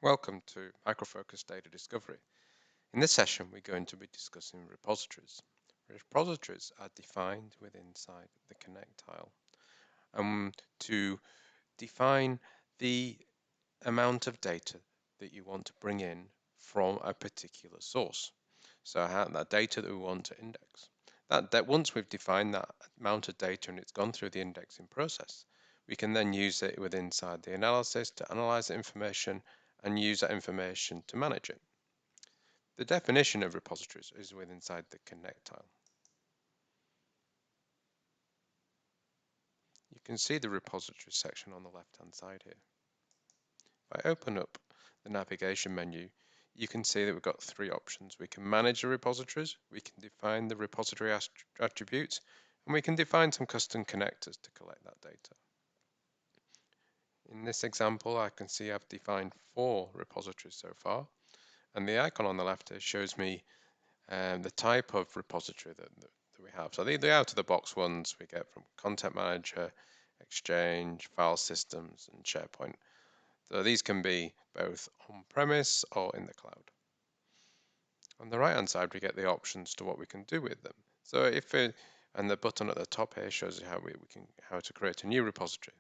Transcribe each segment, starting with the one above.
Welcome to Microfocus Data Discovery. In this session, we're going to be discussing repositories. Repositories are defined within inside the Connect tile to define the amount of data that you want to bring in from a particular source. So that data that we want to index. That once we've defined that amount of data and it's gone through the indexing process, we can then use it within inside the analysis to analyze the information and use that information to manage it. The definition of repositories is within inside the Connect tile. You can see the repository section on the left-hand side here. If I open up the navigation menu, you can see that we've got three options. We can manage the repositories, we can define the repository attributes, and we can define some custom connectors to collect that data. In this example, I can see I've defined 4 repositories so far, and the icon on the left here shows me the type of repository that we have. So the out-of-the-box ones we get from Content Manager, Exchange, File Systems, and SharePoint. So these can be both on-premise or in the cloud. On the right-hand side, we get the options to what we can do with them. So and the button at the top here shows you how to create a new repository.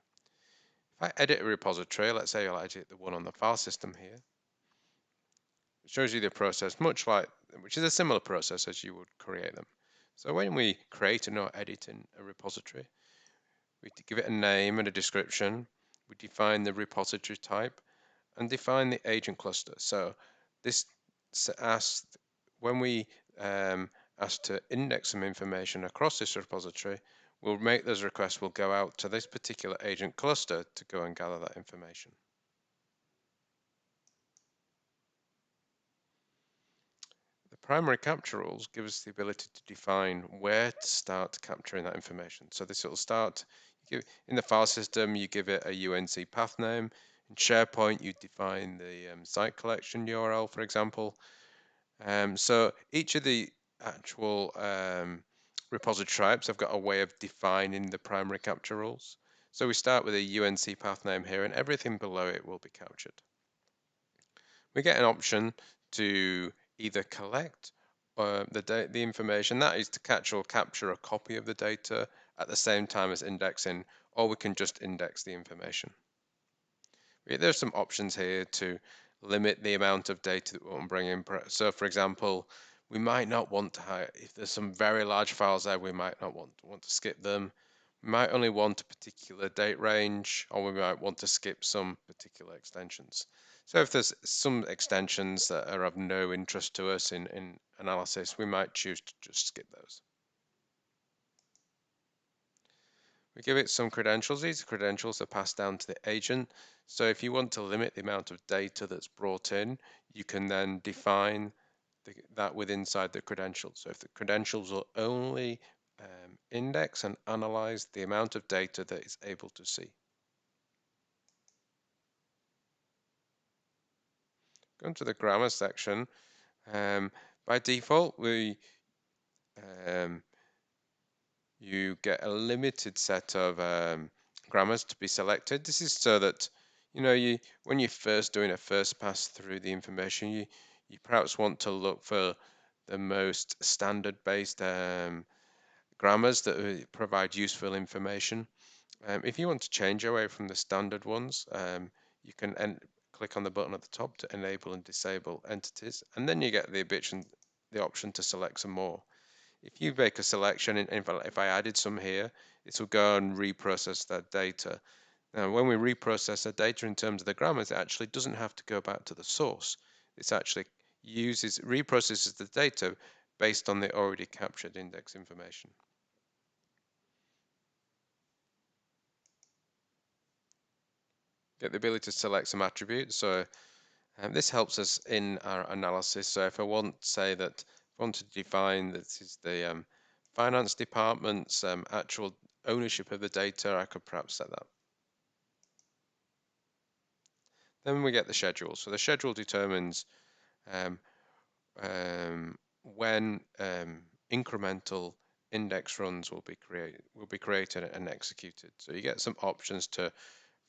If I edit a repository, let's say I'll edit the one on the file system here. It shows you the process, which is a similar process as you would create them. So when we create or edit in a repository, we give it a name and a description. We define the repository type and define the agent cluster. So this asks when we ask to index some information across this repository, we'll make those requests. We'll go out to this particular agent cluster to go and gather that information. The primary capture rules give us the ability to define where to start capturing that information. So this will start in the file system, you give it a UNC path name. In SharePoint, you define the site collection URL, for example. So each of the actual repository types have got a way of defining the primary capture rules. So we start with a UNC path name here, and everything below it will be captured. We get an option to either collect the information, that is to catch or capture a copy of the data at the same time as indexing, or we can just index the information. There's some options here to limit the amount of data that we want to bring in. So for example, we might not want to if there's some very large files there, we might not want to skip them. We might only want a particular date range, or we might want to skip some particular extensions. So if there's some extensions that are of no interest to us in analysis, we might choose to just skip those. We give it some credentials. These credentials are passed down to the agent. So if you want to limit the amount of data that's brought in, you can then define that inside the credentials. So if the credentials will only index and analyze the amount of data that it's able to see. Go to the grammar section. By default, you get a limited set of grammars to be selected. This is so that when you're first doing a first pass through the information, you perhaps want to look for the most standard based grammars that provide useful information. If you want to change away from the standard ones, you can click on the button at the top to enable and disable entities, and then you get the option to select some more. If you make a selection, if I added some here, it will go and reprocess that data. Now, when we reprocess the data in terms of the grammars, it actually doesn't have to go back to the source. It actually reprocesses the data based on the already captured index information. Get the ability to select some attributes. So this helps us in our analysis. So if I want to define this is the finance department's actual ownership of the data, I could perhaps set that. Then we get the schedule. So the schedule determines when incremental index runs will be created and executed. So you get some options to,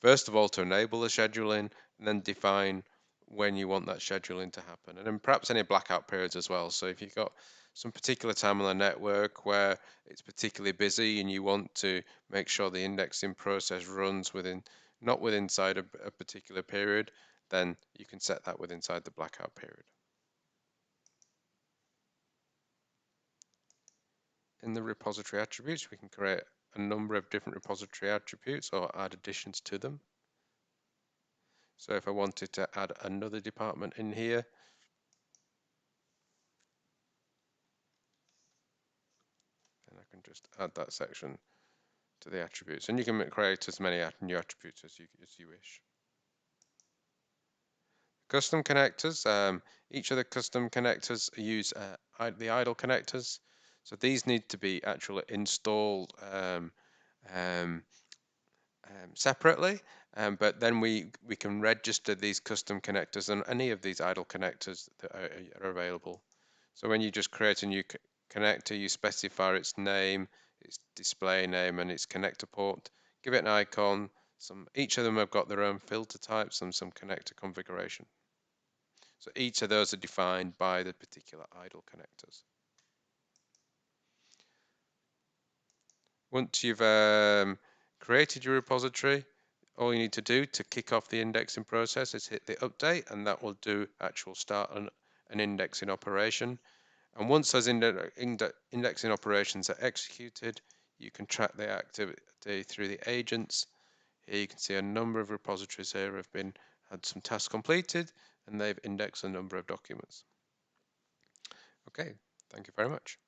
first of all, to enable the scheduling, and then define when you want that scheduling to happen, and then perhaps any blackout periods as well. So if you've got some particular time on the network where it's particularly busy and you want to make sure the indexing process runs within, not within inside a particular period, then you can set that with inside the blackout period. In the repository attributes, we can create a number of different repository attributes or add additions to them. So if I wanted to add another department in here, then I can just add that section to the attributes, and you can create as many new attributes as you wish. Custom connectors. Each of the custom connectors use the idle connectors. So these need to be actually installed separately, but then we can register these custom connectors and any of these idle connectors that are available. So when you just create a new connector, you specify its name, its display name, and its connector port. Give it an icon. Each of them have got their own filter types and some connector configuration. So each of those are defined by the particular idle connectors. Once you've created your repository, all you need to do to kick off the indexing process is hit the update, and that will do actual start an indexing operation. And once those indexing operations are executed, you can track the activity through the agents. Here you can see a number of repositories here have had some tasks completed, and they've indexed a number of documents. Okay, thank you very much.